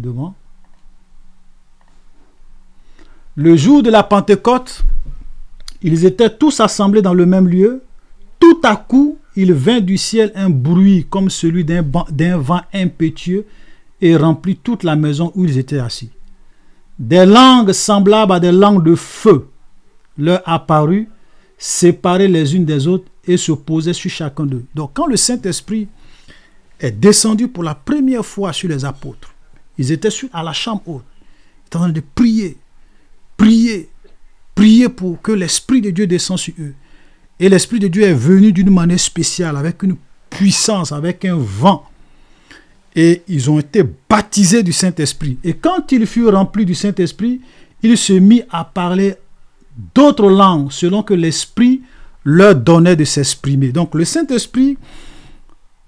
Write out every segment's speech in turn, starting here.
Devant. Le jour de la Pentecôte, ils étaient tous assemblés dans le même lieu. Tout à coup, il vint du ciel un bruit comme celui d'un vent impétueux et remplit toute la maison où ils étaient assis. Des langues semblables à des langues de feu leur apparurent, séparées les unes des autres et se posaient sur chacun d'eux. Donc quand le Saint-Esprit est descendu pour la première fois sur les apôtres, ils étaient à la chambre haute. Ils étaient en train de prier pour que l'Esprit de Dieu descende sur eux. Et l'Esprit de Dieu est venu d'une manière spéciale, avec une puissance, avec un vent. Et ils ont été baptisés du Saint-Esprit. Et quand ils furent remplis du Saint-Esprit, ils se mirent à parler d'autres langues, selon que l'Esprit leur donnait de s'exprimer. Donc le Saint-Esprit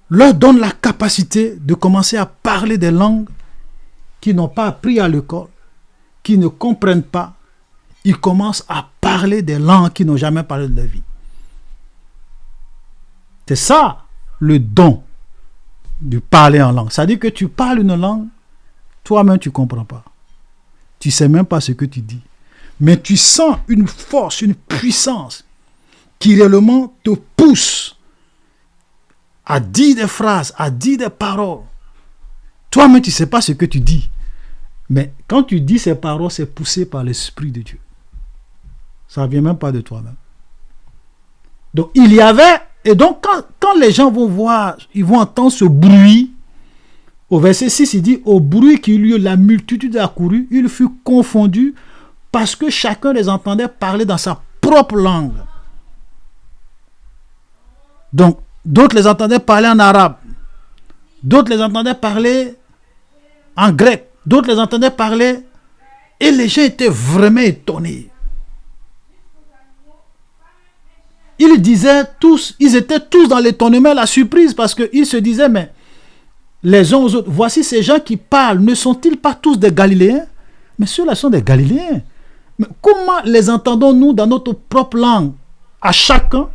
leur donne la capacité de commencer à parler des langues qui n'ont pas appris à l'école, qui ne comprennent pas. Ils commencent à parler des langues qui n'ont jamais parlé de leur vie. C'est ça le don de parler en langue. Ça veut dire que tu parles une langue, toi-même tu ne comprends pas. Tu ne sais même pas ce que tu dis. Mais tu sens une force, une puissance qui réellement te pousse à dire des phrases, à dire des paroles. Toi-même tu ne sais pas ce que tu dis. Mais quand tu dis ces paroles, c'est poussé par l'Esprit de Dieu. Ça ne vient même pas de toi-même. Donc il y avait, et donc quand les gens vont voir, ils vont entendre ce bruit, au verset 6, il dit, au bruit qui eut lieu, la multitude accourut, il fut confondu parce que chacun les entendait parler dans sa propre langue. Donc, d'autres les entendaient parler en arabe, d'autres les entendaient parler en grec, d'autres les entendaient parler, et les gens étaient vraiment étonnés. Ils disaient tous, ils étaient tous dans l'étonnement, la surprise, parce qu'ils se disaient, mais les uns aux autres, voici ces gens qui parlent, ne sont-ils pas tous des Galiléens? Mais ceux-là sont des Galiléens. Mais comment les entendons-nous dans notre propre langue, à chacun,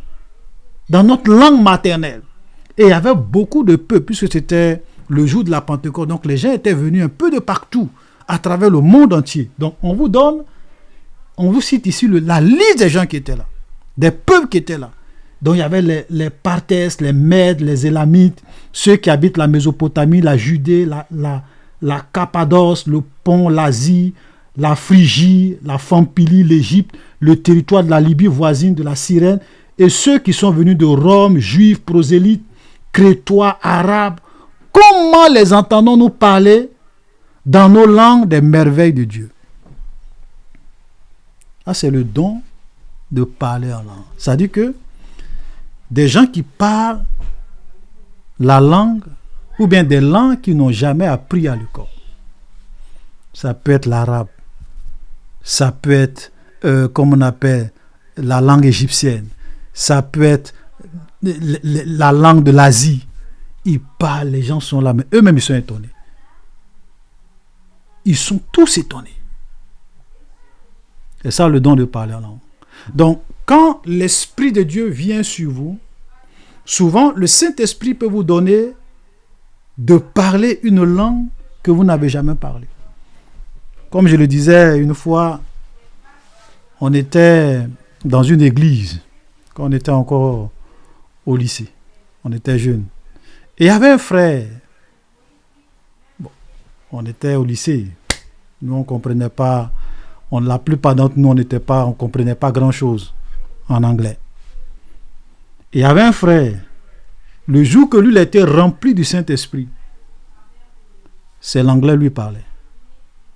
dans notre langue maternelle? Et il y avait beaucoup de peuples, puisque c'était le jour de la Pentecôte. Donc les gens étaient venus un peu de partout, à travers le monde entier. Donc on vous cite ici la liste des gens qui étaient là, des peuples qui étaient là. Donc il y avait les Parthes, les Mèdes, les Élamites, ceux qui habitent la Mésopotamie, la Judée, la Cappadoce, le Pont, l'Asie, la Phrygie, la Pamphylie, l'Égypte, le territoire de la Libye voisine de la Cyrène, et ceux qui sont venus de Rome, juifs, prosélytes, crétois, arabes. Comment les entendons-nous parler dans nos langues des merveilles de Dieu? Ah, c'est le don de parler en langue. Ça dit que des gens qui parlent la langue, ou bien des langues qu'ils n'ont jamais appris à l'école. Ça peut être l'arabe, ça peut être, comme on appelle, la langue égyptienne, ça peut être la langue de l'Asie. Ils parlent, les gens sont là, mais eux-mêmes ils sont étonnés. Ils sont tous étonnés. C'est ça le don de parler en langue. Donc, quand l'Esprit de Dieu vient sur vous, souvent le Saint-Esprit peut vous donner de parler une langue que vous n'avez jamais parlé. Comme je le disais une fois, on était dans une église, quand on était encore au lycée, on était jeunes. Et il y avait un frère. Bon, on était au lycée. Nous, on ne comprenait pas. La plupart d'entre nous, on ne comprenait pas grand-chose en anglais. Et il y avait un frère. Le jour que lui il a été rempli du Saint-Esprit, c'est l'anglais lui parlait.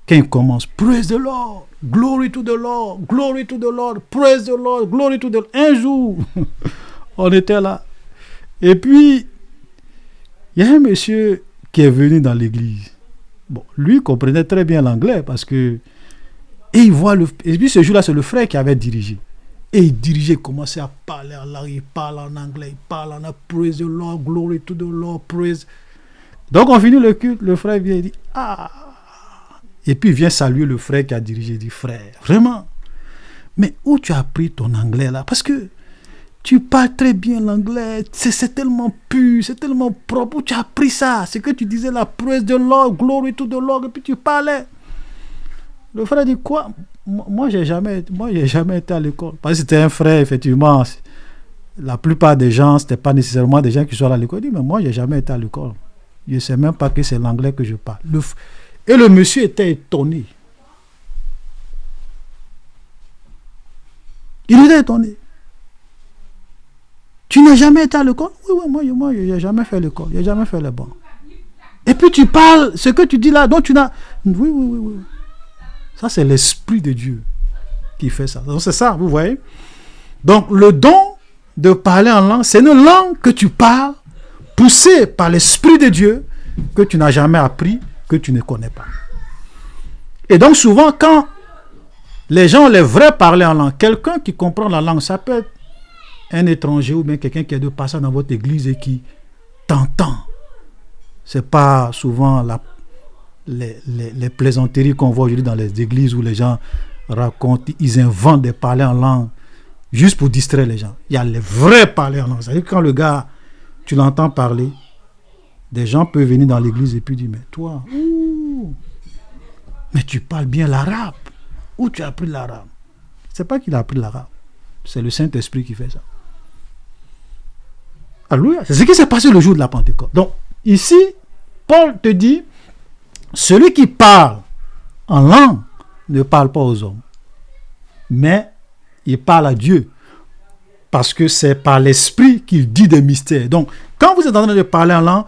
Quand il commence, praise the Lord, glory to the Lord, glory to the Lord, praise the Lord, glory to the Lord. Un jour, on était là. Et puis, il y a un monsieur qui est venu dans l'église. Bon, lui comprenait très bien l'anglais parce que. Et il voit et puis ce jour-là, c'est le frère qui avait dirigé. Et il dirigeait, il commençait à parler en langue, il parle en anglais, il parle en anglais, praise the Lord, glory to the Lord, praise. Donc on finit le culte, le frère vient et dit, ah. Et puis il vient saluer le frère qui a dirigé, il dit, frère, vraiment, mais où tu as appris ton anglais là? Parce que tu parles très bien l'anglais, c'est tellement pur, c'est tellement propre. Où tu as appris ça? C'est que tu disais la praise de Lord, glory to the Lord, et puis tu parlais. Le frère dit quoi? Moi, j'ai jamais été à l'école. Parce que c'était un frère, effectivement. La plupart des gens, c'était pas nécessairement des gens qui sont à l'école. Il dit, mais moi, j'ai jamais été à l'école. Je ne sais même pas que c'est l'anglais que je parle. Et le monsieur était étonné. Il était étonné. Tu n'as jamais été à l'école? Oui, moi, je n'ai jamais fait l'école. Je n'ai jamais fait le banc. Et puis tu parles, ce que tu dis là, donc tu n'as... Oui. Ça, c'est l'Esprit de Dieu qui fait ça. Donc, c'est ça, vous voyez. Donc, le don de parler en langue, c'est une langue que tu parles, poussée par l'Esprit de Dieu, que tu n'as jamais appris, que tu ne connais pas. Et donc, souvent, quand les gens, les vrais parlent en langue, quelqu'un qui comprend la langue, ça peut être un étranger ou bien quelqu'un qui est de passage dans votre église et qui t'entend. C'est pas souvent les plaisanteries qu'on voit aujourd'hui dans les églises où les gens racontent, ils inventent des parler en langue juste pour distraire les gens. Il y a les vrais parler en langue. C'est-à-dire que quand le gars, tu l'entends parler, des gens peuvent venir dans l'église et puis dire, mais toi, mais tu parles bien l'arabe. Où tu as appris l'arabe? C'est pas qu'il a appris l'arabe. C'est le Saint-Esprit qui fait ça. Alléluia. C'est ce qui s'est passé le jour de la Pentecôte. Donc, ici, Paul te dit, celui qui parle en langue ne parle pas aux hommes, mais il parle à Dieu, parce que c'est par l'Esprit qu'il dit des mystères. Donc, quand vous êtes en train de parler en langue,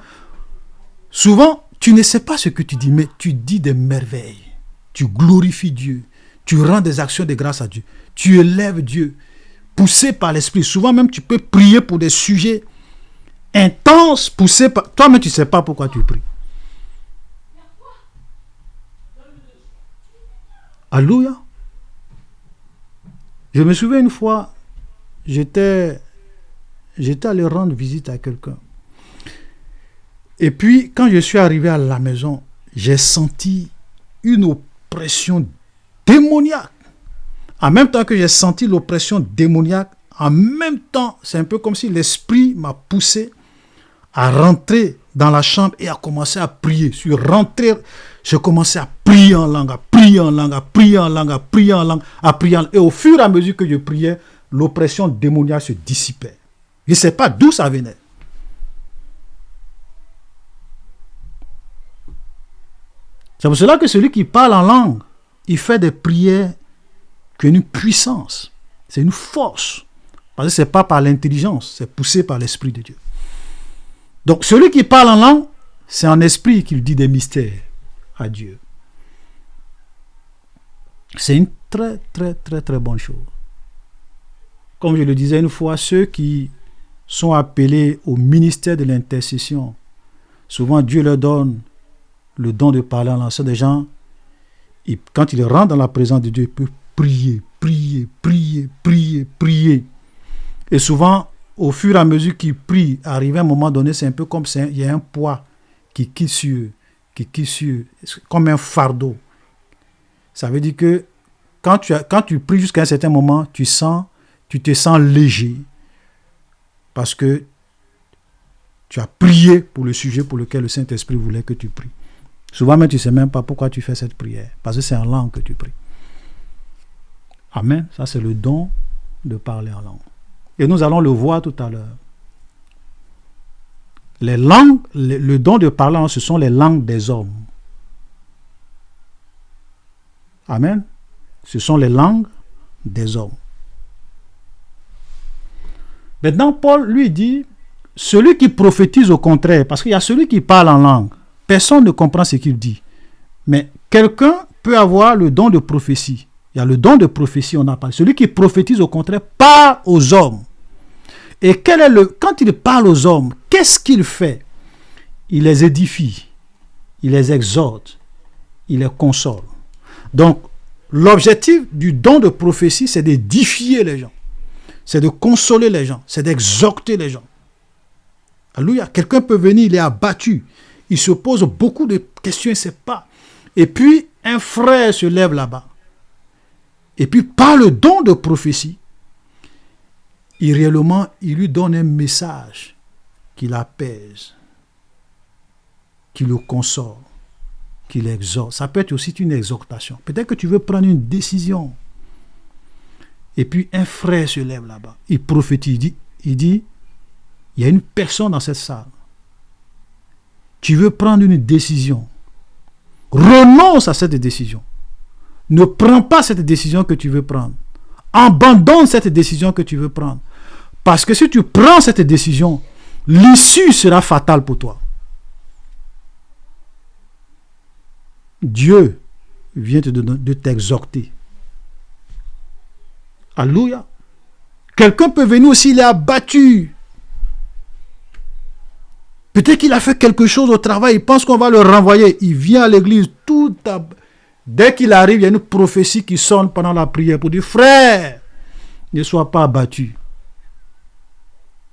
souvent, tu ne sais pas ce que tu dis, mais tu dis des merveilles. Tu glorifies Dieu. Tu rends des actions de grâce à Dieu. Tu élèves Dieu, poussé par l'Esprit. Souvent même, tu peux prier pour des sujets intenses, poussés par... Toi-même, tu ne sais pas pourquoi tu pries. Alléluia. Je me souviens une fois, j'étais allé rendre visite à quelqu'un. Et puis, quand je suis arrivé à la maison, j'ai senti une oppression démoniaque. En même temps que j'ai senti l'oppression démoniaque, en même temps, c'est un peu comme si l'Esprit m'a poussé à rentrer dans la chambre et à commencer à prier. Je suis rentré, je commençais à prier en langue, à prier en langue, à prier en langue, à prier en langue, à prier en langue. Et au fur et à mesure que je priais, l'oppression démoniaque se dissipait. Je ne sais pas d'où ça venait. C'est pour cela que celui qui parle en langue, il fait des prières qui ont une puissance. C'est une force. Parce que ce n'est pas par l'intelligence, c'est poussé par l'Esprit de Dieu. Donc, celui qui parle en langue, c'est en esprit qu'il dit des mystères à Dieu. C'est une très, très, très, très bonne chose. Comme je le disais une fois, ceux qui sont appelés au ministère de l'intercession, souvent Dieu leur donne le don de parler en langue. C'est des gens, quand ils rentrent dans la présence de Dieu, ils peuvent prier, prier, prier, prier, prier. Et souvent, au fur et à mesure qu'ils prient, arrivé à un moment donné, c'est un peu comme il y a un poids qui quitte sur eux, comme un fardeau. Ça veut dire que quand tu pries jusqu'à un certain moment, tu te sens léger parce que tu as prié pour le sujet pour lequel le Saint-Esprit voulait que tu pries. Souvent même, tu ne sais même pas pourquoi tu fais cette prière, parce que c'est en langue que tu pries. Amen. Ça, c'est le don de parler en langue. Et nous allons le voir tout à l'heure. Les langues, le don de parler en langue, ce sont les langues des hommes. Amen. Ce sont les langues des hommes. Maintenant, Paul lui dit, celui qui prophétise au contraire, parce qu'il y a celui qui parle en langue, personne ne comprend ce qu'il dit. Mais quelqu'un peut avoir le don de prophétie. Il y a le don de prophétie, on a parlé. Celui qui prophétise au contraire parle aux hommes. Et quand il parle aux hommes, qu'est-ce qu'il fait? Il les édifie, il les exhorte, il les console. Donc, l'objectif du don de prophétie, c'est d'édifier les gens, c'est de consoler les gens, c'est d'exhorter les gens. Alléluia. Quelqu'un peut venir, il est abattu, il se pose beaucoup de questions, il ne sait pas. Et puis, un frère se lève là-bas. Et puis, par le don de prophétie, réellement, il lui donne un message qui l'apaise, qui le console, qui l'exhorte. Ça peut être aussi une exhortation. Peut-être que tu veux prendre une décision. Et puis un frère se lève là-bas. Il prophétise. Il dit, il y a une personne dans cette salle. Tu veux prendre une décision. Renonce à cette décision. Ne prends pas cette décision que tu veux prendre. Abandonne cette décision que tu veux prendre. Parce que si tu prends cette décision, l'issue sera fatale pour toi. Dieu vient de t'exhorter. Alléluia. Quelqu'un peut venir aussi, il est abattu. Peut-être qu'il a fait quelque chose au travail, il pense qu'on va le renvoyer. Il vient à l'église, dès qu'il arrive, il y a une prophétie qui sonne pendant la prière pour dire, frère, ne sois pas abattu.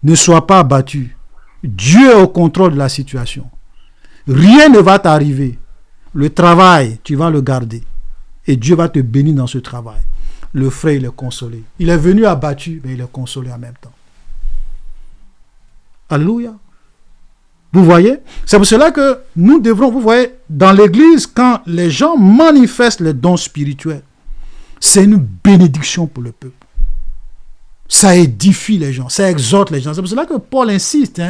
Ne sois pas abattu. Dieu est au contrôle de la situation. Rien ne va t'arriver. Le travail, tu vas le garder. Et Dieu va te bénir dans ce travail. Le frère, il est consolé. Il est venu abattu, mais il est consolé en même temps. Alléluia. Vous voyez? C'est pour cela que nous devrons, vous voyez, dans l'église, quand les gens manifestent les dons spirituels, c'est une bénédiction pour le peuple. Ça édifie les gens, ça exhorte les gens. C'est pour cela que Paul insiste,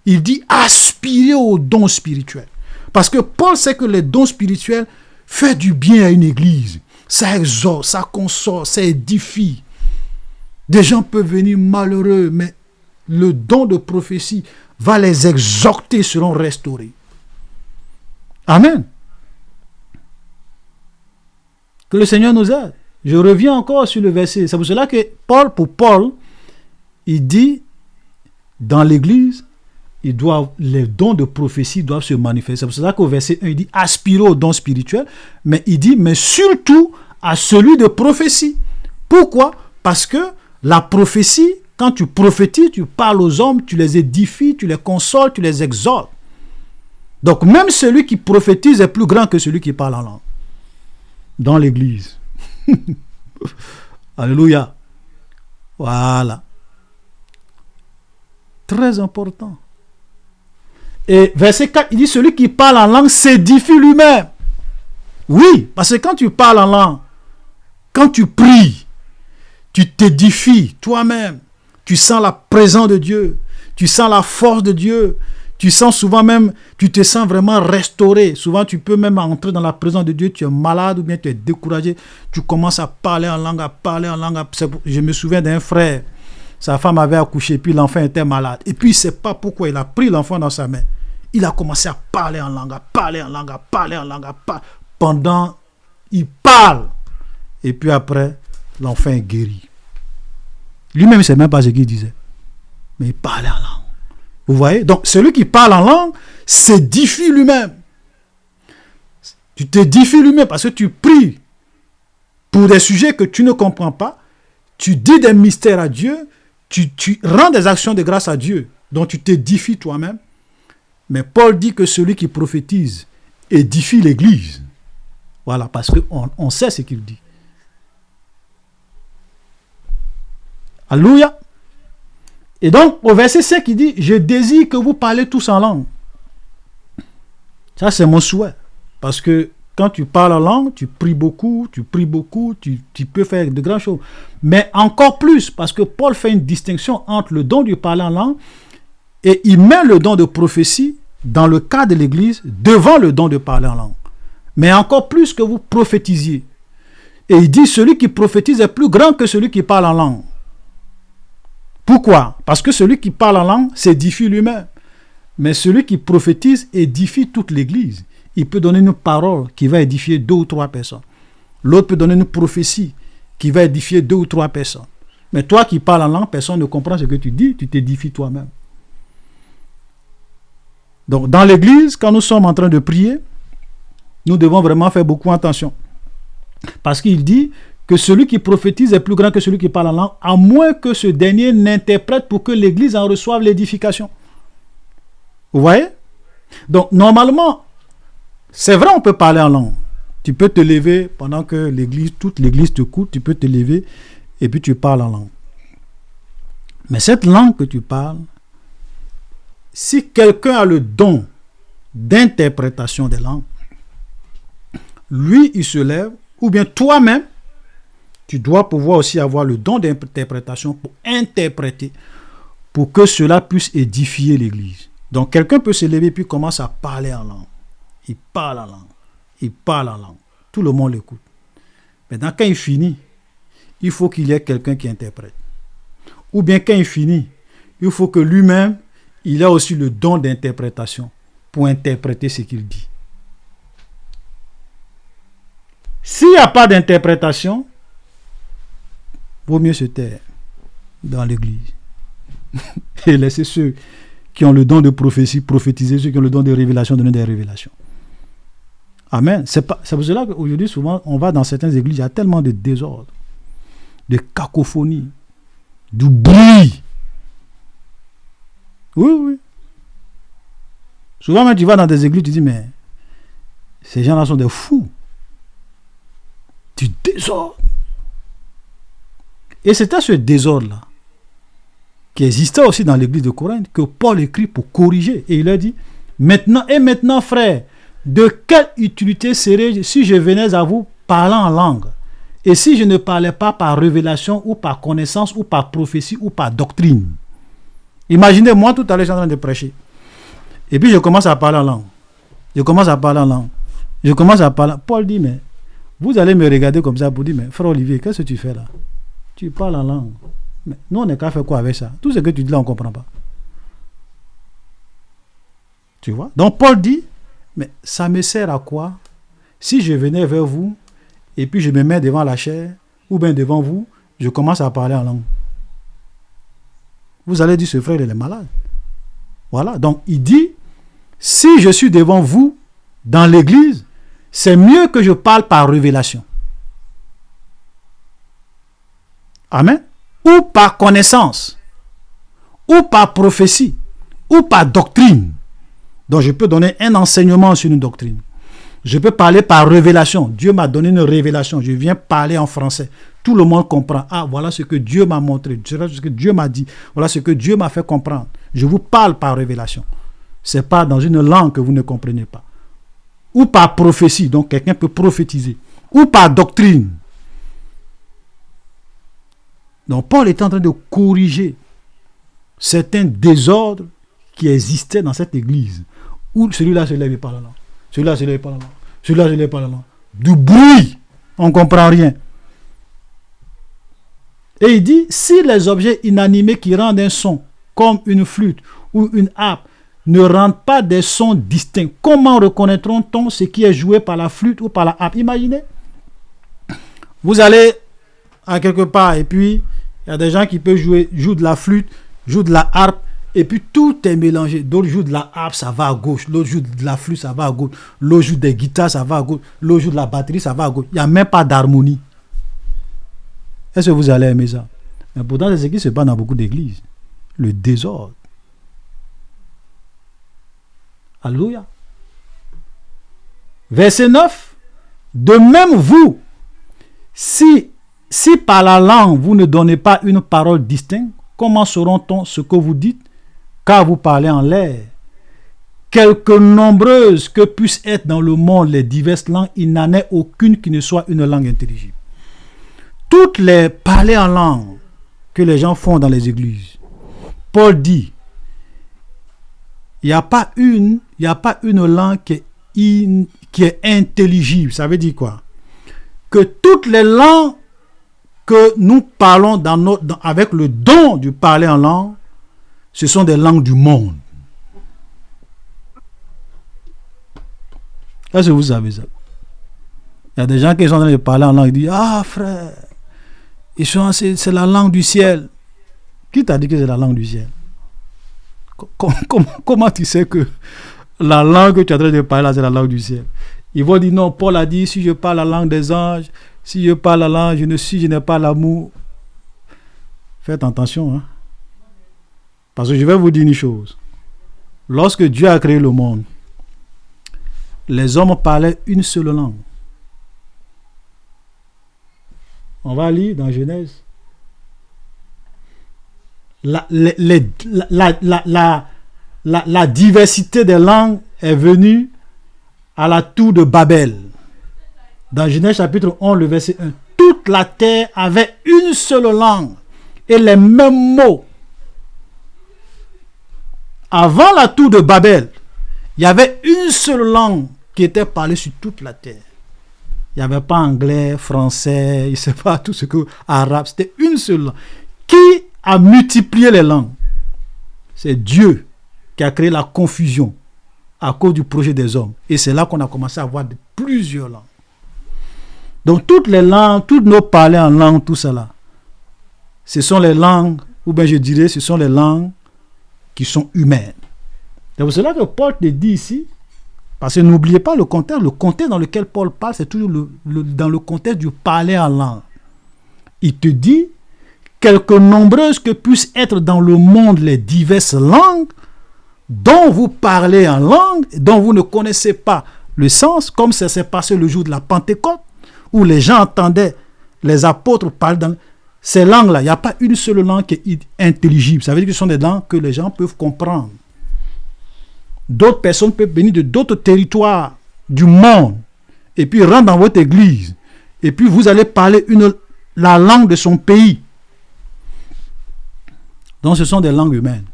il dit aspirer aux dons spirituels. Parce que Paul sait que les dons spirituels font du bien à une église. Ça exhorte, ça console, ça édifie. Des gens peuvent venir malheureux, mais le don de prophétie va les exhorter, seront restaurés. Amen. Que le Seigneur nous aide. Je reviens encore sur le verset. C'est pour cela que pour Paul, il dit, dans l'église, les dons de prophétie doivent se manifester. C'est pour cela qu'au verset 1, il dit, aspirez aux dons spirituels, mais il dit, mais surtout à celui de prophétie. Pourquoi? Parce que la prophétie, quand tu prophétises, tu parles aux hommes, tu les édifies, tu les consoles, tu les exhortes. Donc même celui qui prophétise est plus grand que celui qui parle en langue. Dans l'église. Alléluia. Voilà. Très important. Et verset 4, il dit, celui qui parle en langue s'édifie lui-même. Oui, parce que quand tu parles en langue, quand tu pries, tu t'édifies toi-même. Tu sens la présence de Dieu. Tu sens la force de Dieu. Tu sens souvent même, tu te sens vraiment restauré. Souvent, tu peux même entrer dans la présence de Dieu. Tu es malade ou bien tu es découragé. Tu commences à parler en langue, Je me souviens d'un frère. Sa femme avait accouché, puis l'enfant était malade. Et puis, il ne sait pas pourquoi il a pris l'enfant dans sa main. Il a commencé à parler en langue, Pendant, il parle. Et puis après, l'enfant est guéri. Lui-même, il ne sait même pas ce qu'il disait. Mais il parlait en langue. Vous voyez? Donc, celui qui parle en langue s'édifie lui-même. Tu t'édifies lui-même parce que tu pries pour des sujets que tu ne comprends pas. Tu dis des mystères à Dieu. Tu rends des actions de grâce à Dieu. Donc, tu t'édifies toi-même. Mais Paul dit que celui qui prophétise édifie l'église. Voilà, parce qu'on sait ce qu'il dit. Alléluia. Et donc, au verset 5, il dit, je désire que vous parlez tous en langue. Ça, c'est mon souhait. Parce que quand tu parles en langue, tu pries beaucoup, tu peux faire de grandes choses. Mais encore plus, parce que Paul fait une distinction entre le don du parler en langue et il met le don de prophétie dans le cas de l'église devant le don de parler en langue. Mais encore plus que vous prophétisiez. Et il dit, celui qui prophétise est plus grand que celui qui parle en langue. Pourquoi? Parce que celui qui parle en langue s'édifie lui-même. Mais celui qui prophétise édifie toute l'église. Il peut donner une parole qui va édifier 2 ou 3 personnes. L'autre peut donner une prophétie qui va édifier 2 ou 3 personnes. Mais toi qui parles en langue, personne ne comprend ce que tu dis, tu t'édifies toi-même. Donc dans l'église, quand nous sommes en train de prier, nous devons vraiment faire beaucoup attention. Parce qu'il dit que celui qui prophétise est plus grand que celui qui parle en langue, à moins que ce dernier n'interprète pour que l'église en reçoive l'édification. Vous voyez? Donc normalement, c'est vrai, on peut parler en langue. Tu peux te lever pendant que toute l'église te écoute, tu peux te lever et puis tu parles en langue. Mais cette langue que tu parles, si quelqu'un a le don d'interprétation des langues, lui, il se lève, ou bien toi-même, tu dois pouvoir aussi avoir le don d'interprétation pour interpréter, pour que cela puisse édifier l'Église. Donc, quelqu'un peut se lever et puis commence à parler en langue. Il parle en langue. Il parle en langue. Tout le monde l'écoute. Maintenant, quand il finit, il faut qu'il y ait quelqu'un qui interprète. Ou bien, quand il finit, il faut que lui-même, il ait aussi le don d'interprétation pour interpréter ce qu'il dit. S'il n'y a pas d'interprétation, vaut mieux se taire dans l'église et laisser ceux qui ont le don de prophétie prophétiser, ceux qui ont le don de révélation donner des révélations. Amen. C'est pour cela qu'aujourd'hui, souvent, on va dans certaines églises, il y a tellement de désordre, de cacophonie, du bruit. Oui. Souvent, quand tu vas dans des églises, tu dis, mais ces gens-là sont des fous. Du désordre. Et c'était ce désordre-là qui existait aussi dans l'église de Corinthe que Paul écrit pour corriger. Et il a dit, maintenant, frère, de quelle utilité serait-je si je venais à vous parlant en langue? Et si je ne parlais pas par révélation ou par connaissance ou par prophétie ou par doctrine? Imaginez, moi tout à l'heure, je suis en train de prêcher. Et puis je commence à parler en langue. Paul dit, mais vous allez me regarder comme ça pour dire, mais frère Olivier, qu'est-ce que tu fais là? Tu parles en langue. Mais nous, on n'est qu'à faire quoi avec ça? Tout ce que tu dis là, on ne comprend pas. Tu vois? Donc Paul dit, mais ça me sert à quoi si je venais vers vous et puis je me mets devant la chair ou bien devant vous, je commence à parler en langue. Vous allez dire, ce frère, il est malade. Voilà. Donc il dit, si je suis devant vous dans l'église, c'est mieux que je parle par révélation. Amen. Ou par connaissance, ou par prophétie, ou par doctrine. Donc je peux donner un enseignement sur une doctrine. Je peux parler par révélation. Dieu m'a donné une révélation. Je viens parler en français. Tout le monde comprend. Ah, voilà ce que Dieu m'a montré. Voilà ce que Dieu m'a dit. Voilà ce que Dieu m'a fait comprendre. Je vous parle par révélation. Ce n'est pas dans une langue que vous ne comprenez pas. Ou par prophétie. Donc quelqu'un peut prophétiser. Ou par doctrine. Donc Paul est en train de corriger certains désordres qui existaient dans cette église. Où celui-là se lève et parle là. Celui-là se lève et parle là. Celui-là se lève et parle là. Du bruit. On ne comprend rien. Et il dit, si les objets inanimés qui rendent un son, comme une flûte ou une harpe, ne rendent pas des sons distincts, comment reconnaîtront-on ce qui est joué par la flûte ou par la harpe? Imaginez, vous allez à quelque part et puis il y a des gens qui peuvent jouer de la flûte, jouent de la harpe, et puis tout est mélangé. D'autres jouent de la harpe, ça va à gauche. L'autre joue de la flûte, ça va à gauche. L'autre joue des guitares, ça va à gauche. L'autre joue de la batterie, ça va à gauche. Il n'y a même pas d'harmonie. Est-ce que vous allez aimer ça? Mais pourtant, c'est ce qui se passe dans beaucoup d'églises. Le désordre. Alléluia. Verset 9. De même vous, si par la langue vous ne donnez pas une parole distincte, comment sauront-on ce que vous dites, car vous parlez en l'air? Quelque nombreuses que puissent être dans le monde les diverses langues, il n'en est aucune qui ne soit une langue intelligible. Toutes les parler en langue que les gens font dans les églises, Paul dit, il n'y a pas une langue qui est intelligible. Ça veut dire quoi? Que toutes les langues que nous parlons avec le don du parler en langue, ce sont des langues du monde. Est-ce que vous savez ça? Il y a des gens qui sont en train de parler en langue, ils disent, ah frère, c'est la langue du ciel. Qui t'a dit que c'est la langue du ciel? Comment tu sais que la langue que tu es en train de parler là, c'est la langue du ciel? Ils vont dire, non, Paul a dit, si je parle la langue des anges, si je parle la langue, si je n'ai pas l'amour. Faites attention, hein? Parce que je vais vous dire une chose. Lorsque Dieu a créé le monde, les hommes parlaient une seule langue. On va lire dans Genèse. la diversité des langues est venue à la tour de Babel. Dans Genèse chapitre 11, le verset 1. Toute la terre avait une seule langue et les mêmes mots. Avant la tour de Babel, il y avait une seule langue qui était parlée sur toute la terre. Il n'y avait pas anglais, français, je ne sais pas, tout ce que arabe. C'était une seule langue. Qui a multiplié les langues? C'est Dieu qui a créé la confusion à cause du projet des hommes. Et c'est là qu'on a commencé à avoir plusieurs langues. Donc toutes les langues, tous nos parlers en langue, tout cela, ce sont les langues, ou bien je dirais, ce sont les langues qui sont humaines. C'est pour cela que Paul te dit ici, parce que n'oubliez pas le contexte dans lequel Paul parle, c'est toujours dans le contexte du parler en langue. Il te dit, quelque nombreuses que puissent être dans le monde les diverses langues, dont vous parlez en langue, dont vous ne connaissez pas le sens, comme ça s'est passé le jour de la Pentecôte, où les gens entendaient les apôtres parler dans ces langues-là. Il n'y a pas une seule langue qui est intelligible. Ça veut dire que ce sont des langues que les gens peuvent comprendre. D'autres personnes peuvent venir de d'autres territoires du monde et puis rentrer dans votre église. Et puis vous allez parler la langue de son pays. Donc ce sont des langues humaines.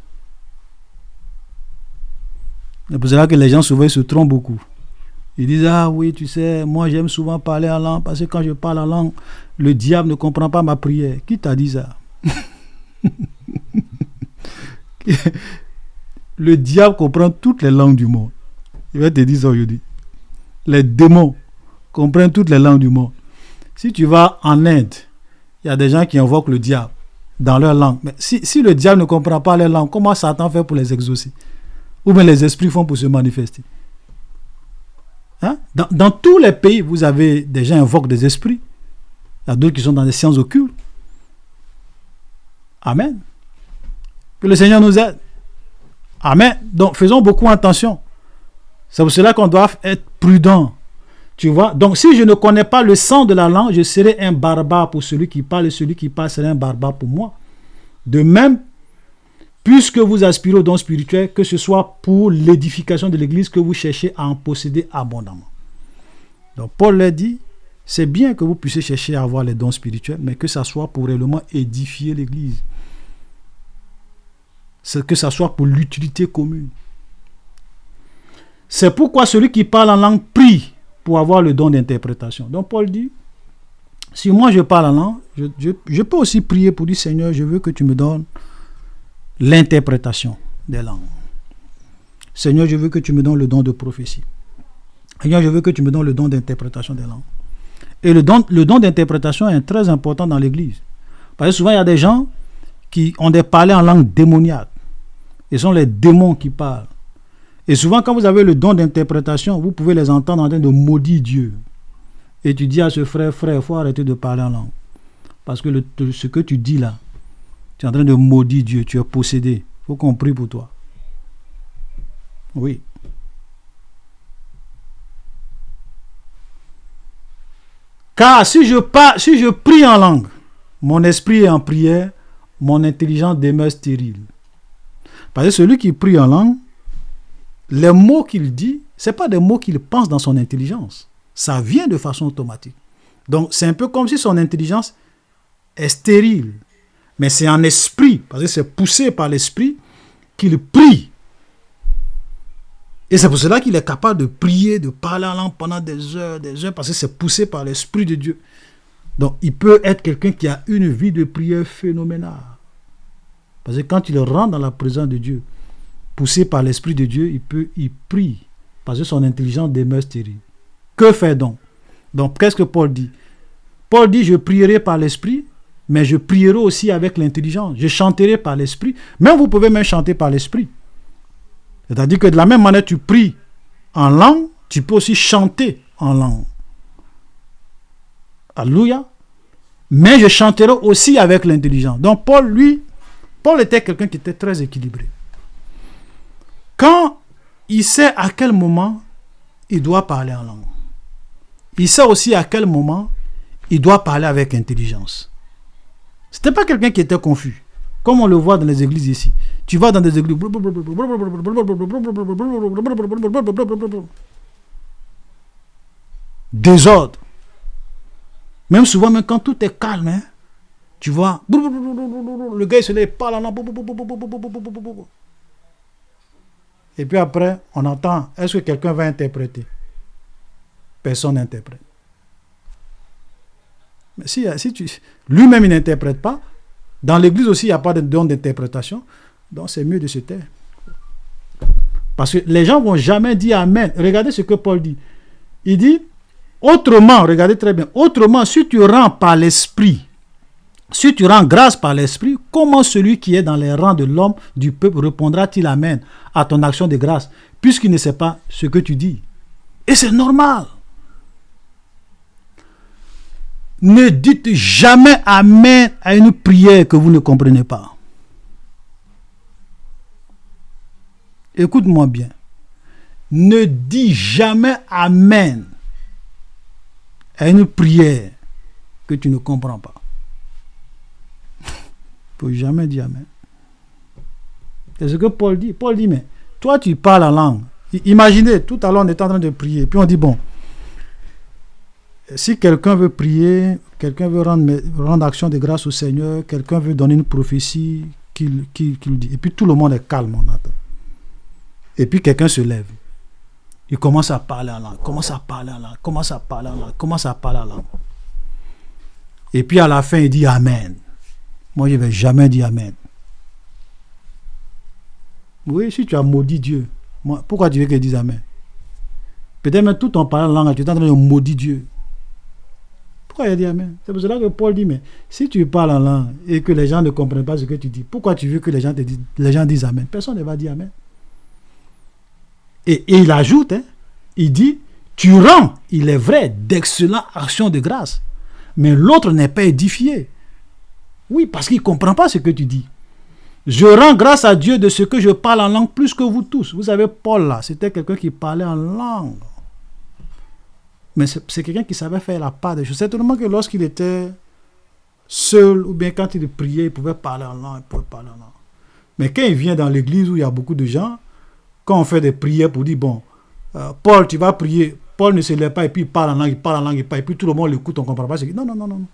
C'est pour cela que les gens souvent se trompent beaucoup. Ils disent, ah oui, tu sais, moi j'aime souvent parler en langue parce que quand je parle en langue, le diable ne comprend pas ma prière. Qui t'a dit ça? Le diable comprend toutes les langues du monde. Il va te dire ça aujourd'hui. Les démons comprennent toutes les langues du monde. Si tu vas en Inde, il y a des gens qui invoquent le diable dans leur langue. Mais si le diable ne comprend pas leur langue, comment Satan fait pour les exaucer? Ou bien les esprits font pour se manifester? Hein? Dans tous les pays, vous avez des gens qui invoquent des esprits. Il y a d'autres qui sont dans des sciences occultes. Amen. Que le Seigneur nous aide. Amen. Donc, faisons beaucoup attention. C'est pour cela qu'on doit être prudent. Tu vois? Donc, si je ne connais pas le sens de la langue, je serai un barbare pour celui qui parle et celui qui parle serait un barbare pour moi. De même, puisque vous aspirez au don spirituel, que ce soit pour l'édification de l'Église que vous cherchez à en posséder abondamment. Donc Paul leur dit, c'est bien que vous puissiez chercher à avoir les dons spirituels, mais que ça soit pour réellement édifier l'Église. C'est que ça soit pour l'utilité commune. C'est pourquoi celui qui parle en langue prie pour avoir le don d'interprétation. Donc Paul dit, si moi je parle en langue, je peux aussi prier pour dire, Seigneur, je veux que tu me donnes l'interprétation des langues. Seigneur, je veux que tu me donnes le don de prophétie. Seigneur, je veux que tu me donnes le don d'interprétation des langues. Et le don d'interprétation est très important dans l'Église. Parce que souvent, il y a des gens qui ont des parlers en langue démoniaque. Ce sont les démons qui parlent. Et souvent, quand vous avez le don d'interprétation, vous pouvez les entendre en train de maudire Dieu. Et tu dis à ce frère, il faut arrêter de parler en langue. Parce que ce que tu dis là, tu es en train de maudire Dieu, tu es possédé. Il faut qu'on prie pour toi. Oui. Car si je prie en langue, mon esprit est en prière, mon intelligence demeure stérile. Parce que celui qui prie en langue, les mots qu'il dit, ce n'est pas des mots qu'il pense dans son intelligence. Ça vient de façon automatique. Donc c'est un peu comme si son intelligence est stérile. Mais c'est en esprit, parce que c'est poussé par l'esprit qu'il prie. Et c'est pour cela qu'il est capable de prier, de parler en langue pendant des heures, parce que c'est poussé par l'esprit de Dieu. Donc il peut être quelqu'un qui a une vie de prière phénoménale. Parce que quand il rentre dans la présence de Dieu, poussé par l'esprit de Dieu, il prie, parce que son intelligence demeure stérile. Que fait donc? Donc qu'est-ce que Paul dit? Paul dit, je prierai par l'esprit, mais je prierai aussi avec l'intelligence. Je chanterai par l'esprit. Même vous pouvez même chanter par l'esprit. C'est-à-dire que de la même manière tu pries en langue, tu peux aussi chanter en langue. Alléluia. Mais je chanterai aussi avec l'intelligence. Donc Paul était quelqu'un qui était très équilibré. Quand il sait à quel moment il doit parler en langue, il sait aussi à quel moment il doit parler avec intelligence. Ce n'était pas quelqu'un qui était confus. Comme on le voit dans les églises ici. Tu vas dans des églises. Désordre. Même souvent, même quand tout est calme, hein, tu vois, le gars il se lève, parle en langue. Et puis après, on entend, est-ce que quelqu'un va interpréter? Personne n'interprète. Mais si lui-même il n'interprète pas, dans l'église aussi il n'y a pas de don d'interprétation, donc c'est mieux de se taire. Parce que les gens ne vont jamais dire Amen. Regardez ce que Paul dit. Il dit, autrement, regardez très bien, autrement, si tu rends par l'esprit, si tu rends grâce par l'esprit, comment celui qui est dans les rangs de l'homme du peuple répondra-t-il Amen à ton action de grâce, puisqu'il ne sait pas ce que tu dis? Et c'est normal. Ne dites jamais Amen à une prière que vous ne comprenez pas. Écoute-moi bien. Ne dis jamais Amen à une prière que tu ne comprends pas. Il ne faut jamais dire Amen. C'est ce que Paul dit. Paul dit, mais toi tu parles en langue. Imaginez, tout à l'heure on est en train de prier, puis on dit, bon, si quelqu'un veut prier, quelqu'un veut rendre action de grâce au Seigneur, quelqu'un veut donner une prophétie, qu'il dit. Et puis tout le monde est calme, on attend. Et puis quelqu'un se lève. Il commence à parler en langue, commence à parler en langue, commence à parler en langue, commence à parler en langue. Et puis à la fin, il dit Amen. Moi, je ne vais jamais dire Amen. Oui, si tu as maudit Dieu, pourquoi tu veux qu'il dise Amen? Peut-être même tout en parlant en langue, tu es en train de maudire Dieu. Pourquoi il a dit Amen? C'est pour cela que Paul dit, mais si tu parles en langue et que les gens ne comprennent pas ce que tu dis, pourquoi tu veux que les gens disent Amen? Personne ne va dire Amen. Et il ajoute, hein, il dit, tu rends, il est vrai, d'excellentes actions de grâce, mais l'autre n'est pas édifié. Oui, parce qu'il ne comprend pas ce que tu dis. Je rends grâce à Dieu de ce que je parle en langue plus que vous tous. Vous savez, Paul là, c'était quelqu'un qui parlait en langue. Mais c'est quelqu'un qui savait faire la part des choses. C'est tellement que lorsqu'il était seul, ou bien quand il priait, il pouvait parler en langue, Mais quand il vient dans l'église où il y a beaucoup de gens, quand on fait des prières pour dire, bon, Paul, tu vas prier, Paul ne se lève pas et puis il parle en langue, et puis tout le monde l'écoute, on ne comprend pas ce qu'il dit. Non.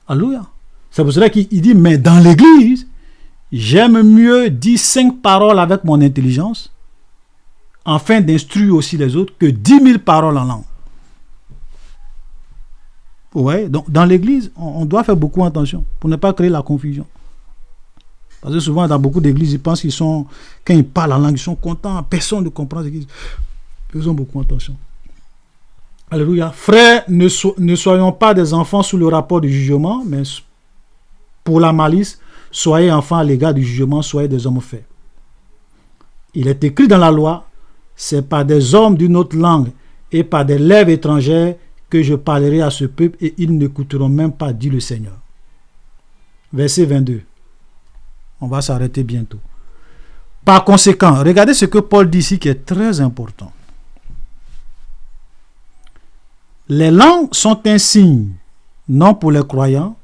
Alléluia. C'est pour cela qu'il dit, mais dans l'église, j'aime mieux dire 5 paroles avec mon intelligence, afin d'instruire aussi les autres, que 10 000 paroles en langue. Ouais, donc dans l'église, on doit faire beaucoup attention pour ne pas créer la confusion. Parce que souvent, dans beaucoup d'églises, ils pensent quand ils parlent en langue, ils sont contents, personne ne comprend ce qu'ils disent. Faisons beaucoup attention. Alléluia. Frères, ne soyons pas des enfants sous le rapport du jugement, mais pour la malice, soyez enfants à l'égard du jugement, soyez des hommes faits. Il est écrit dans la loi, c'est par des hommes d'une autre langue et par des lèvres étrangères que je parlerai à ce peuple et ils n'écouteront même pas, dit le Seigneur. Verset 22. On va s'arrêter bientôt. Par conséquent, regardez ce que Paul dit ici qui est très important. Les langues sont un signe, non pour les croyants,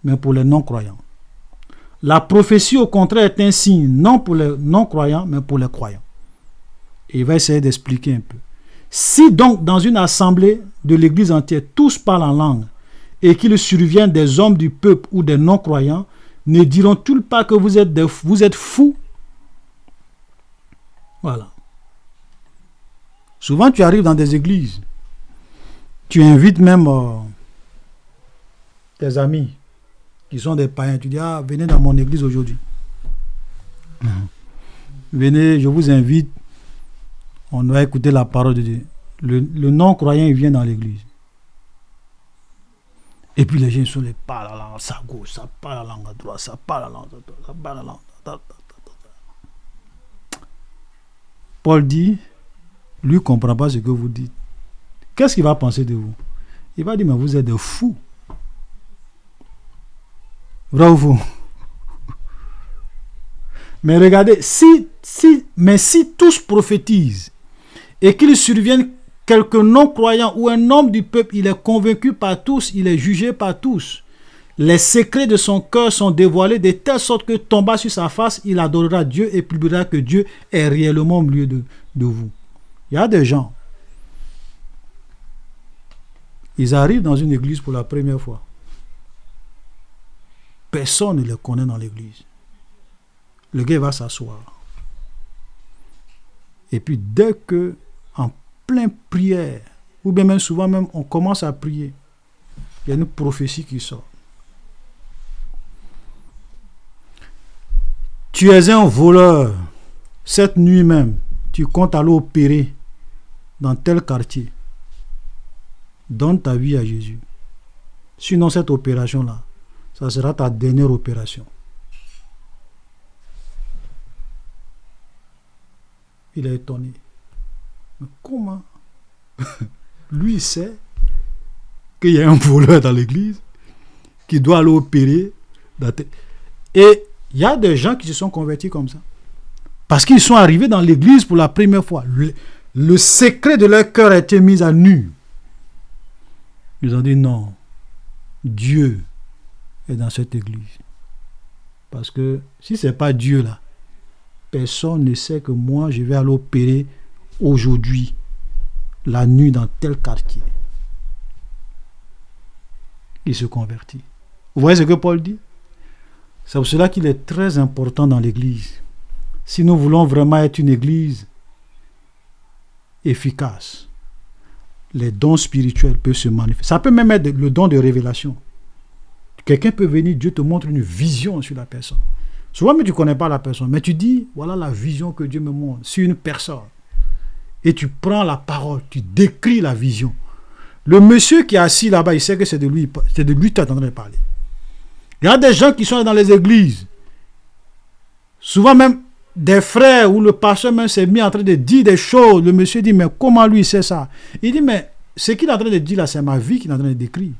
mais pour les non-croyants. La prophétie, au contraire, est un signe, non pour les non-croyants, mais pour les croyants. Et il va essayer d'expliquer un peu. Si donc, dans une assemblée de l'église entière, tous parlent en langue, et qu'il survient des hommes du peuple ou des non-croyants, ne diront-ils pas que vous êtes fous? Voilà. Souvent, tu arrives dans des églises, tu invites même tes amis qui sont des païens. Tu dis, venez dans mon église aujourd'hui. Venez, je vous invite. On doit écouter la parole de Dieu. Le non-croyant, il vient dans l'église. Et puis les gens sont les parlent à la langue à gauche, ça parle à la langue à droite, ça parle à la langue à droite, ça parle à la langue à droite. Paul dit, lui ne comprend pas ce que vous dites. Qu'est-ce qu'il va penser de vous? Il va dire, mais vous êtes des fous. Vrai ou faux? Mais regardez, si tous prophétisent et qu'il survienne quelques non-croyants ou un homme du peuple, il est convaincu par tous, il est jugé par tous. Les secrets de son cœur sont dévoilés de telle sorte que tombant sur sa face, il adorera Dieu et publiera que Dieu est réellement au milieu de vous. Il y a des gens, ils arrivent dans une église pour la première fois. Personne ne les connaît dans l'église. Le gars va s'asseoir. Et puis dès que, en pleine prière, ou bien même souvent même, on commence à prier, il y a une prophétie qui sort. Tu es un voleur. Cette nuit même, tu comptes aller opérer dans tel quartier. Donne ta vie à Jésus. Sinon, cette opération-là, ça sera ta dernière opération. Il est étonné. Mais comment? Lui, il sait qu'il y a un voleur dans l'église qui doit aller opérer. Et il y a des gens qui se sont convertis comme ça. Parce qu'ils sont arrivés dans l'église pour la première fois. Le secret de leur cœur a été mis à nu. Ils ont dit non. Dieu est dans cette église. Parce que si ce n'est pas Dieu là, personne ne sait que moi je vais aller opérer aujourd'hui, la nuit dans tel quartier. Il se convertit. Vous voyez ce que Paul dit? C'est pour cela qu'il est très important dans l'église. Si nous voulons vraiment être une église efficace, les dons spirituels peuvent se manifester. Ça peut même être le don de révélation. Quelqu'un peut venir, Dieu te montre une vision sur la personne. Souvent, mais tu ne connais pas la personne, mais tu dis, voilà la vision que Dieu me montre sur une personne. Et tu prends la parole, tu décris la vision. Le monsieur qui est assis là-bas, il sait que c'est de lui que tu es en train de parler. Il y a des gens qui sont dans les églises. Souvent même, des frères ou le pasteur même s'est mis en train de dire des choses. Le monsieur dit, mais comment lui sait ça? Il dit, mais ce qu'il est en train de dire là, c'est ma vie qu'il est en train de décrire.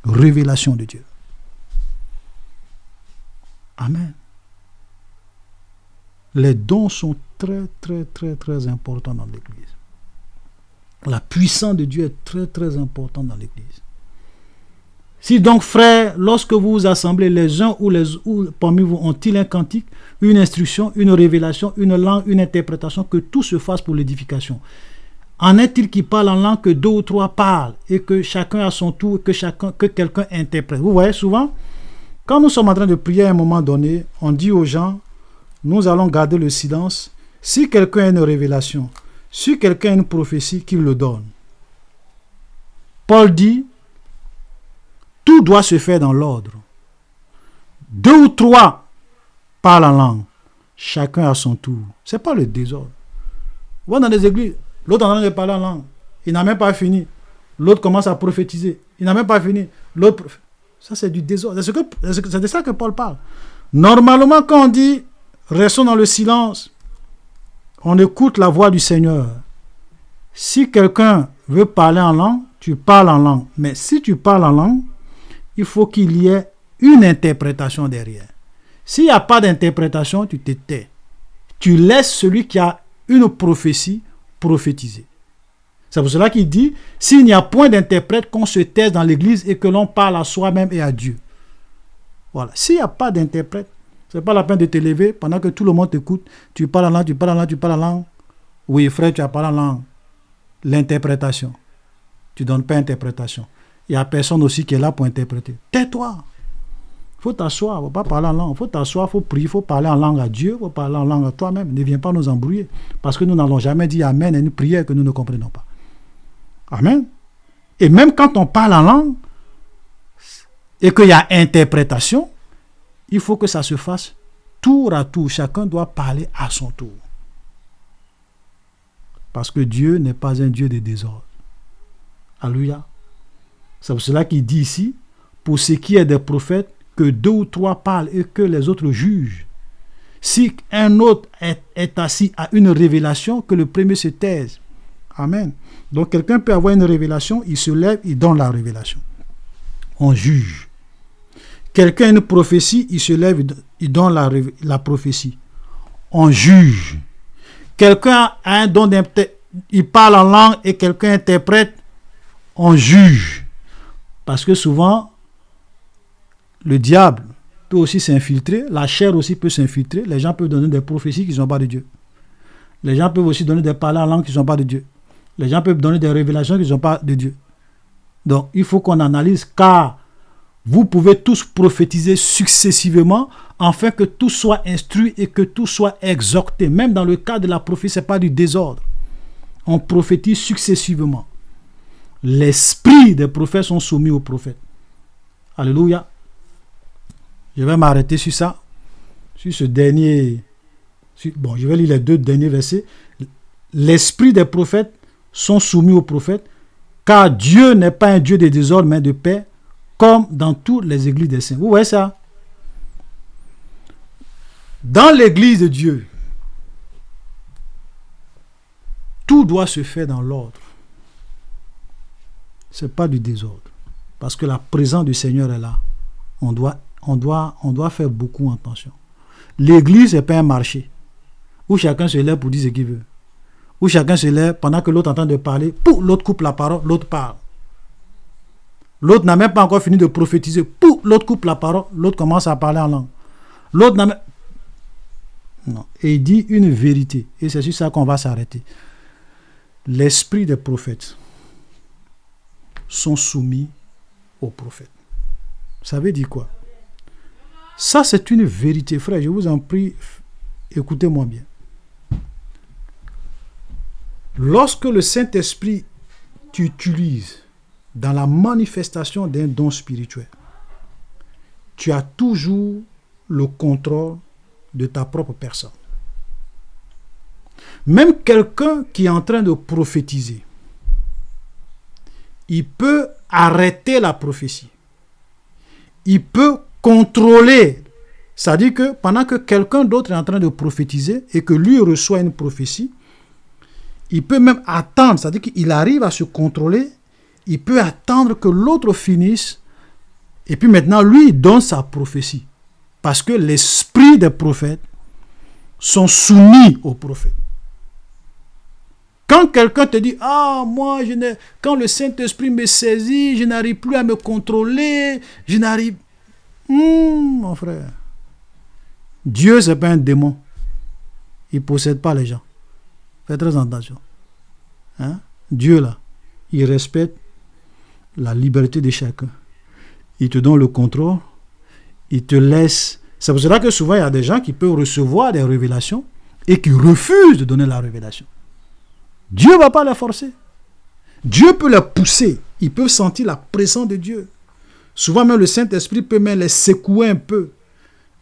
Révélation de Dieu. Amen. Les dons sont très, très, très, très importants dans l'église. La puissance de Dieu est très, très importante dans l'église. Si donc, frères, lorsque vous vous assemblez, les uns ou parmi vous ont-ils un cantique, une instruction, une révélation, une langue, une interprétation, que tout se fasse pour l'édification. En est-il qui parle en langue que deux ou trois parlent et que chacun à son tour, que quelqu'un interprète? Vous voyez, souvent, quand nous sommes en train de prier à un moment donné, on dit aux gens, nous allons garder le silence. Si quelqu'un a une révélation, si quelqu'un a une prophétie, qu'il le donne. Paul dit, tout doit se faire dans l'ordre. Deux ou trois parlent en langue, chacun à son tour. Ce n'est pas le désordre. Vous voyez dans les églises, l'autre est en train de parler en langue, il n'a même pas fini. L'autre commence à prophétiser, il n'a même pas fini. L'autre, ça c'est du désordre. C'est de ça que Paul parle. Normalement, quand on dit restons dans le silence, on écoute la voix du Seigneur. Si quelqu'un veut parler en langue, tu parles en langue. Mais si tu parles en langue, il faut qu'il y ait une interprétation derrière. S'il n'y a pas d'interprétation, tu te tais. Tu laisses celui qui a une prophétie prophétiser. C'est pour cela qu'il dit, s'il n'y a point d'interprète, qu'on se taise dans l'église et que l'on parle à soi-même et à Dieu. Voilà. S'il n'y a pas d'interprète, ce n'est pas la peine de te lever pendant que tout le monde t'écoute. Tu parles en langue, tu parles en langue, tu parles en langue. Oui, frère, tu as parlé en langue. L'interprétation. Tu ne donnes pas d'interprétation. Il n'y a personne aussi qui est là pour interpréter. Tais-toi. Il faut t'asseoir, il ne faut pas parler en langue. Il faut t'asseoir, il faut prier, il faut parler en langue à Dieu, il faut parler en langue à toi-même. Ne viens pas nous embrouiller. Parce que nous n'allons jamais dire Amen à une prière que nous ne comprenons pas. Amen. Et même quand on parle en langue et qu'il y a interprétation, il faut que ça se fasse tour à tour. Chacun doit parler à son tour. Parce que Dieu n'est pas un Dieu de désordre. Alléluia. C'est pour cela qu'il dit ici, pour ce qui est des prophètes, que deux ou trois parlent et que les autres jugent. Si un autre est assis à une révélation, que le premier se taise. Amen. Donc quelqu'un peut avoir une révélation, il se lève, il donne la révélation. On juge. Quelqu'un a une prophétie, il se lève, il donne la prophétie. On juge. Quelqu'un a un don d'interprétation, il parle en langue et quelqu'un interprète, on juge. Parce que souvent, le diable peut aussi s'infiltrer, la chair aussi peut s'infiltrer, les gens peuvent donner des prophéties qui ne sont pas de Dieu. Les gens peuvent aussi donner des paroles en langue qui ne sont pas de Dieu. Les gens peuvent donner des révélations qui ne sont pas de Dieu. Donc, il faut qu'on analyse, car vous pouvez tous prophétiser successivement afin que tout soit instruit et que tout soit exhorté. Même dans le cas de la prophétie, ce n'est pas du désordre. On prophétise successivement. L'esprit des prophètes sont soumis aux prophètes. Alléluia. Je vais m'arrêter sur ça, sur ce dernier. Bon, je vais lire les 2 derniers versets. L'esprit des prophètes sont soumis aux prophètes, car Dieu n'est pas un Dieu de désordre, mais de paix, comme dans toutes les églises des saints. Vous voyez ça? Dans l'église de Dieu, tout doit se faire dans l'ordre. Ce n'est pas du désordre. Parce que la présence du Seigneur est là. On doit faire beaucoup attention. L'église, ce n'est pas un marché où chacun se lève pour dire ce qu'il veut. Où chacun se lève pendant que l'autre est en train de parler. Pour l'autre coupe la parole, l'autre parle. L'autre n'a même pas encore fini de prophétiser. Pour l'autre coupe la parole, l'autre commence à parler en langue. L'autre n'a même... Non. Et il dit une vérité. Et c'est sur ça qu'on va s'arrêter. L'esprit des prophètes sont soumis aux prophètes. Ça veut dire quoi? Ça, c'est une vérité, frère. Je vous en prie, écoutez-moi bien. Lorsque le Saint-Esprit t'utilise dans la manifestation d'un don spirituel, tu as toujours le contrôle de ta propre personne. Même quelqu'un qui est en train de prophétiser, il peut arrêter la prophétie. Il peut contrôler. C'est-à-dire que pendant que quelqu'un d'autre est en train de prophétiser et que lui reçoit une prophétie, il peut même attendre. C'est-à-dire qu'il arrive à se contrôler. Il peut attendre que l'autre finisse. Et puis maintenant, lui, il donne sa prophétie. Parce que l'esprit des prophètes sont soumis aux prophètes. Quand quelqu'un te dit, ah, moi, quand le Saint-Esprit me saisit, je n'arrive plus à me contrôler, je n'arrive... mon frère, Dieu, ce n'est pas un démon. Il ne possède pas les gens. Faites très attention. Hein? Dieu, là, il respecte la liberté de chacun. Il te donne le contrôle. Il te laisse... C'est pour cela que souvent, il y a des gens qui peuvent recevoir des révélations et qui refusent de donner la révélation. Dieu ne va pas les forcer. Dieu peut les pousser. Ils peuvent sentir la présence de Dieu. Souvent même le Saint-Esprit peut même les secouer un peu.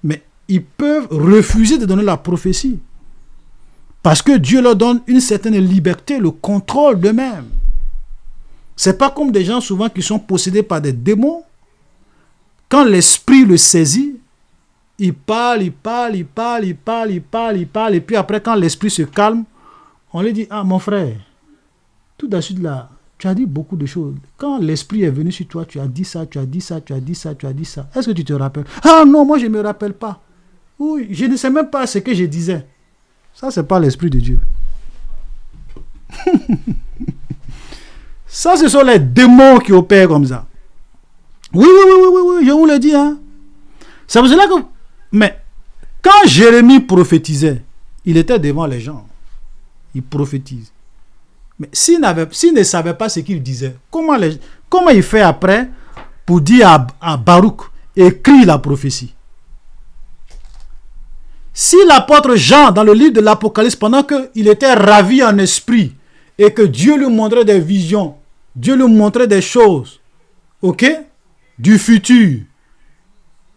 Mais ils peuvent refuser de donner la prophétie. Parce que Dieu leur donne une certaine liberté, le contrôle d'eux-mêmes. Ce n'est pas comme des gens souvent qui sont possédés par des démons. Quand l'Esprit le saisit, il parle. Et puis après, quand l'Esprit se calme, on lui dit, ah mon frère, tout de suite là, tu as dit beaucoup de choses. Quand l'Esprit est venu sur toi, tu as dit ça, tu as dit ça, tu as dit ça, tu as dit ça. Est-ce que tu te rappelles? Ah non, moi je ne me rappelle pas. Oui, je ne sais même pas ce que je disais. Ça, ce n'est pas l'Esprit de Dieu. Ça, ce sont les démons qui opèrent comme ça. Oui, je vous le dis. Hein. C'est pour cela que... Mais quand Jérémie prophétisait, il était devant les gens. Il prophétise. Mais s'il ne savait pas ce qu'il disait, comment il fait après pour dire à Baruch, écris la prophétie? Si l'apôtre Jean, dans le livre de l'Apocalypse, pendant qu'il était ravi en esprit, et que Dieu lui montrait des visions, Dieu lui montrait des choses, ok, du futur,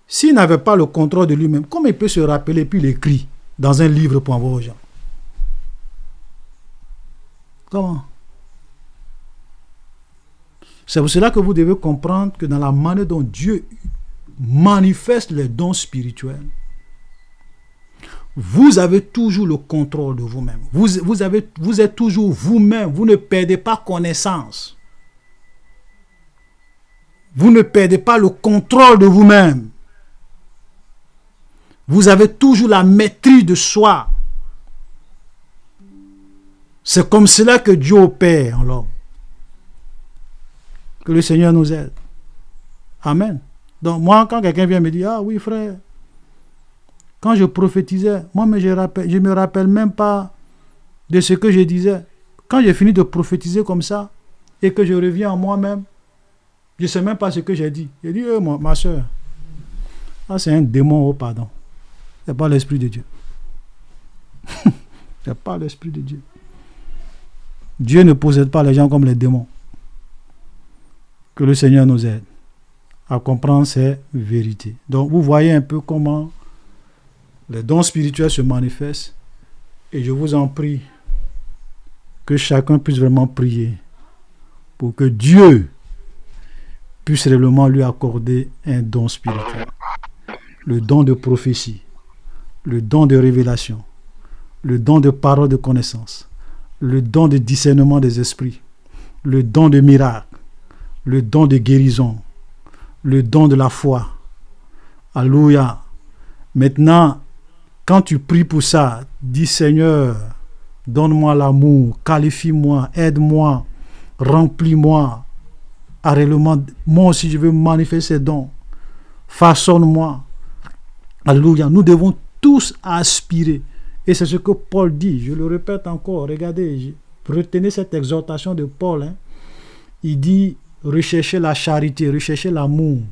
s'il n'avait pas le contrôle de lui-même, comment il peut se rappeler puis l'écrire dans un livre pour envoyer aux gens? Comment? C'est pour cela que vous devez comprendre que dans la manière dont Dieu manifeste les dons spirituels, vous avez toujours le contrôle de vous-même. Vous êtes toujours vous-même. Vous ne perdez pas connaissance. Vous ne perdez pas le contrôle de vous-même. Vous avez toujours la maîtrise de soi. C'est comme cela que Dieu opère en l'homme. Que le Seigneur nous aide. Amen. Donc moi, quand quelqu'un vient me dire, ah oui frère, quand je prophétisais, moi je me rappelle même pas de ce que je disais. Quand j'ai fini de prophétiser comme ça, et que je reviens en moi-même, je ne sais même pas ce que j'ai dit. J'ai dit, ma soeur, ah, c'est un démon, oh pardon. Ce n'est pas l'Esprit de Dieu. Ce n'est pas l'Esprit de Dieu. Dieu ne possède pas les gens comme les démons. Que le Seigneur nous aide à comprendre ces vérités. Donc, vous voyez un peu comment les dons spirituels se manifestent. Et je vous en prie que chacun puisse vraiment prier pour que Dieu puisse réellement lui accorder un don spirituel. Le don de prophétie, le don de révélation, le don de parole de connaissance, le don de discernement des esprits, le don de miracle, le don de guérison, le don de la foi. Alléluia. Maintenant, quand tu pries pour ça, dis Seigneur, donne-moi l'amour, qualifie-moi, aide-moi, remplis-moi. Réellement, moi aussi je veux manifester ces dons. Façonne-moi. Alléluia. Nous devons tous aspirer. Et c'est ce que Paul dit. Je le répète encore. Regardez, retenez cette exhortation de Paul. Hein. Il dit, recherchez la charité, recherchez l'amour.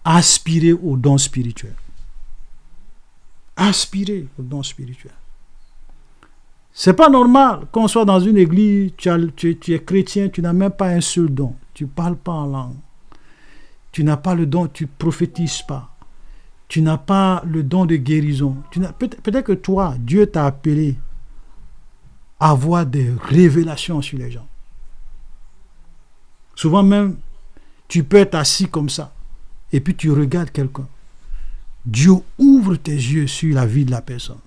Aspirez aux dons spirituels. Aspirez aux dons spirituels. C'est pas normal qu'on soit dans une église, tu es chrétien, tu n'as même pas un seul don. Tu ne parles pas en langue. Tu n'as pas le don, tu ne prophétises pas. Tu n'as pas le don de guérison. Peut-être que toi, Dieu t'a appelé à avoir des révélations sur les gens. Souvent même, tu peux être assis comme ça et puis tu regardes quelqu'un. Dieu ouvre tes yeux sur la vie de la personne.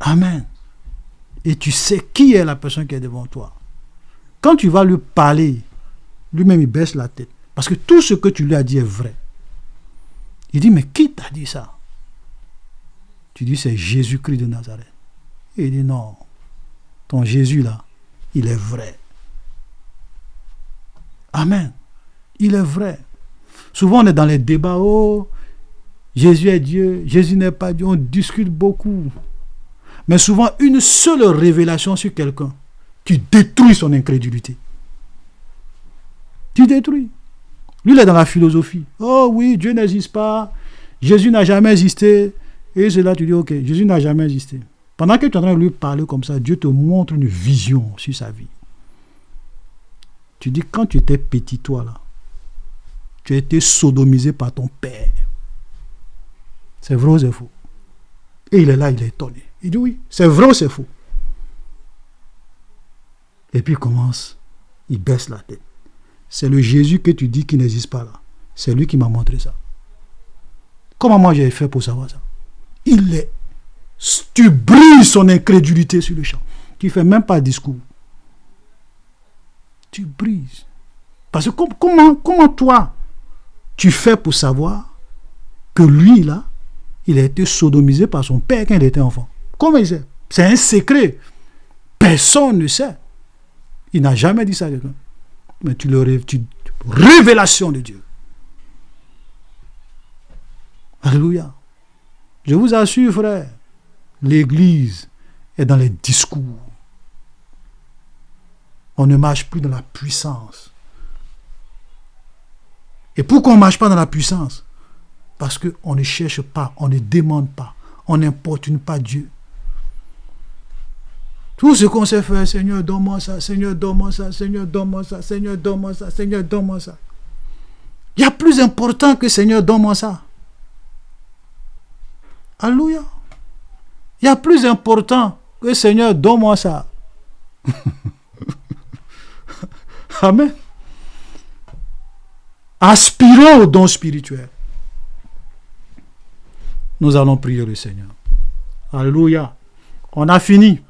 Amen. Et tu sais qui est la personne qui est devant toi. Quand tu vas lui parler, lui-même il baisse la tête. Parce que tout ce que tu lui as dit est vrai. Il dit, mais qui t'a dit ça? Tu dis, c'est Jésus-Christ de Nazareth. Et il dit, non, ton Jésus là, il est vrai. Amen. Il est vrai. Souvent on est dans les débats, oh, Jésus est Dieu, Jésus n'est pas Dieu, on discute beaucoup. Mais souvent, une seule révélation sur quelqu'un, tu détruis son incrédulité. Tu détruis. Lui, il est dans la philosophie. Oh oui, Dieu n'existe pas, Jésus n'a jamais existé. Et c'est là que tu dis, ok, Jésus n'a jamais existé. Pendant que tu es en train de lui parler comme ça, Dieu te montre une vision sur sa vie. Tu dis, quand tu étais petit, toi là, tu as été sodomisé par ton père. C'est vrai ou c'est faux? Et il est là, il est étonné. Il dit oui, c'est vrai ou c'est faux? Et puis il commence, il baisse la tête. C'est le Jésus que tu dis qui n'existe pas là. C'est lui qui m'a montré ça. Comment moi j'ai fait pour savoir ça? Tu brises son incrédulité sur le champ. Tu ne fais même pas de discours. Tu brises. Parce que comment toi, tu fais pour savoir que lui là, il a été sodomisé par son père quand il était enfant? Comment il sait? C'est un secret. Personne ne sait. Il n'a jamais dit ça à quelqu'un. Mais révélation de Dieu. Alléluia. Je vous assure, frère, l'église est dans les discours. On ne marche plus dans la puissance. Et pourquoi on ne marche pas dans la puissance? Parce qu'on ne cherche pas, on ne demande pas, on n'importune pas Dieu. Tout ce qu'on sait faire, Seigneur, donne-moi ça, Seigneur, donne-moi ça, Seigneur, donne-moi ça, Seigneur, donne-moi ça, Seigneur, donne-moi ça. Il y a plus important que Seigneur, donne-moi ça. Alléluia. Il y a plus important que Seigneur, donne-moi ça. Amen. Aspirons au don spirituel. Nous allons prier le Seigneur. Alléluia. On a fini.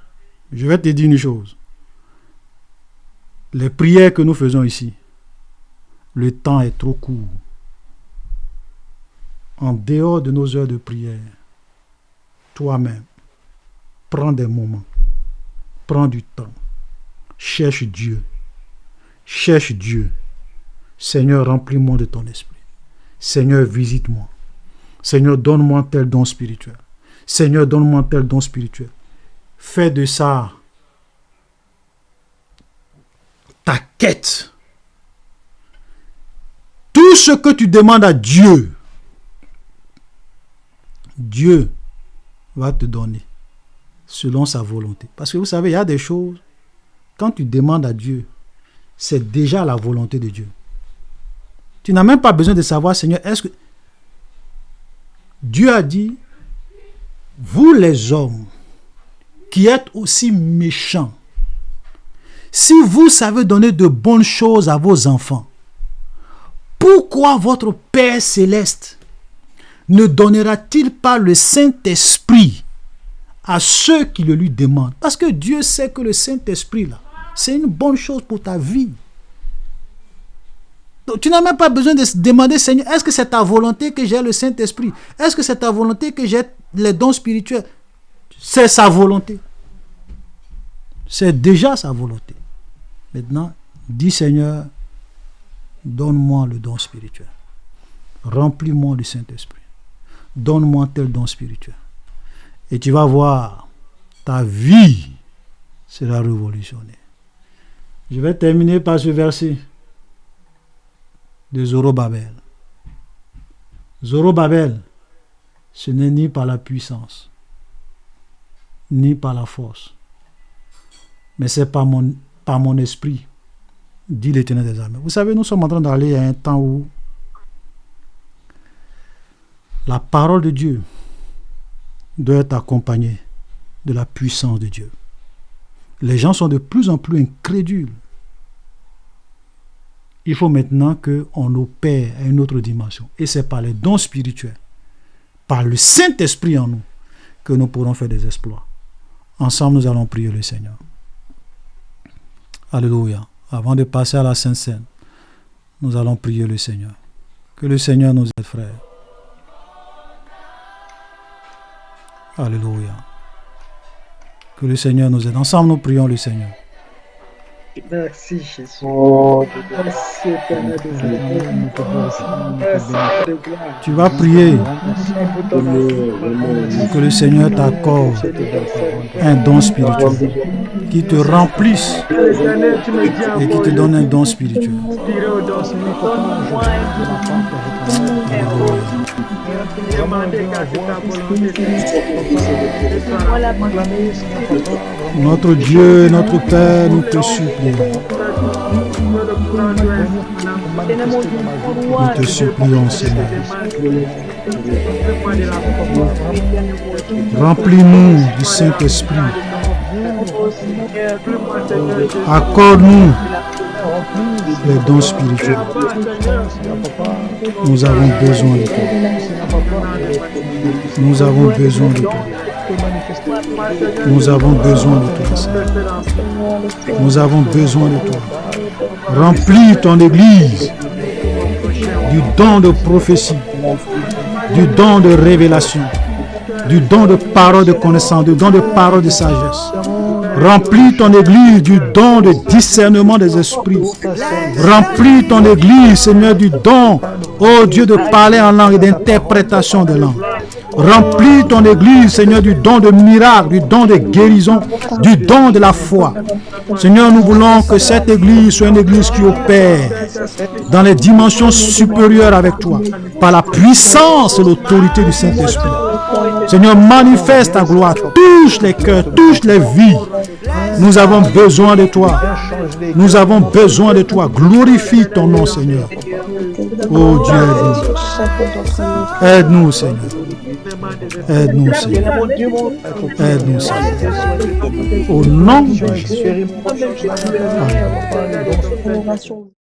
Je vais te dire une chose. Les prières que nous faisons ici, le temps est trop court. En dehors de nos heures de prière, toi-même, prends des moments. Prends du temps. Cherche Dieu. Cherche Dieu. Seigneur, remplis-moi de ton esprit. Seigneur, visite-moi. Seigneur, donne-moi tel don spirituel. Seigneur, donne-moi tel don spirituel. Fais de ça ta quête. Tout ce que tu demandes à Dieu, Dieu va te donner selon sa volonté. Parce que vous savez, il y a des choses, quand tu demandes à Dieu, c'est déjà la volonté de Dieu. Tu n'as même pas besoin de savoir, Seigneur, est-ce que... Dieu a dit, vous les hommes qui êtes aussi méchants, si vous savez donner de bonnes choses à vos enfants, pourquoi votre Père céleste ne donnera-t-il pas le Saint-Esprit à ceux qui le lui demandent? Parce que Dieu sait que le Saint-Esprit, là, c'est une bonne chose pour ta vie. Donc, tu n'as même pas besoin de se demander, Seigneur, est-ce que c'est ta volonté que j'ai le Saint-Esprit? Est-ce que c'est ta volonté que j'ai les dons spirituels? C'est sa volonté. C'est déjà sa volonté. Maintenant, dis, Seigneur, donne-moi le don spirituel. Remplis-moi du Saint-Esprit. Donne-moi tel don spirituel. Et tu vas voir, ta vie sera révolutionnée. Je vais terminer par ce verset de Zorobabel. Zorobabel, ce n'est ni par la puissance, ni par la force, mais c'est par mon esprit, dit l'Éternel des armées. Vous savez, nous sommes en train d'aller à un temps où la parole de Dieu doit être accompagnée de la puissance de Dieu. Les gens sont de plus en plus incrédules. Il faut maintenant qu'on opère à une autre dimension. Et c'est par les dons spirituels, par le Saint-Esprit en nous, que nous pourrons faire des exploits. Ensemble, nous allons prier le Seigneur. Alléluia. Avant de passer à la Sainte Seine, nous allons prier le Seigneur. Que le Seigneur nous aide, frères. Alléluia. Que le Seigneur nous aide. Ensemble, nous prions le Seigneur. Merci Jésus. Merci Éternel des Tu vas prier que le Seigneur t'accorde un don spirituel qui te remplisse et qui te donne un don spirituel. Notre Dieu, notre Père, nous te supplions. Nous te supplions, Seigneur. Remplis-nous du Saint-Esprit. Accorde-nous les dons spirituels. Nous avons besoin de toi. Nous avons besoin de toi. Nous avons besoin de toi, Seigneur. Nous avons besoin de toi. Remplis ton Église du don de prophétie, du don de révélation, du don de parole de connaissance, du don de parole de sagesse. Remplis ton Église du don de discernement des esprits. Remplis ton Église, Seigneur, du don, ô Dieu, de parler en langue et d'interprétation de langue. Remplis ton Église, Seigneur, du don de miracle, du don de guérison, du don de la foi. Seigneur, nous voulons que cette Église soit une Église qui opère dans les dimensions supérieures avec toi, par la puissance et l'autorité du Saint-Esprit. Seigneur, manifeste ta gloire, touche les cœurs, touche les vies. Nous avons besoin de toi. Nous avons besoin de toi. Glorifie ton nom, Seigneur. Oh Dieu, aide-nous, Seigneur. Aide-nous, Seigneur. Aide-nous, Seigneur. Au nom de Jésus. Amen.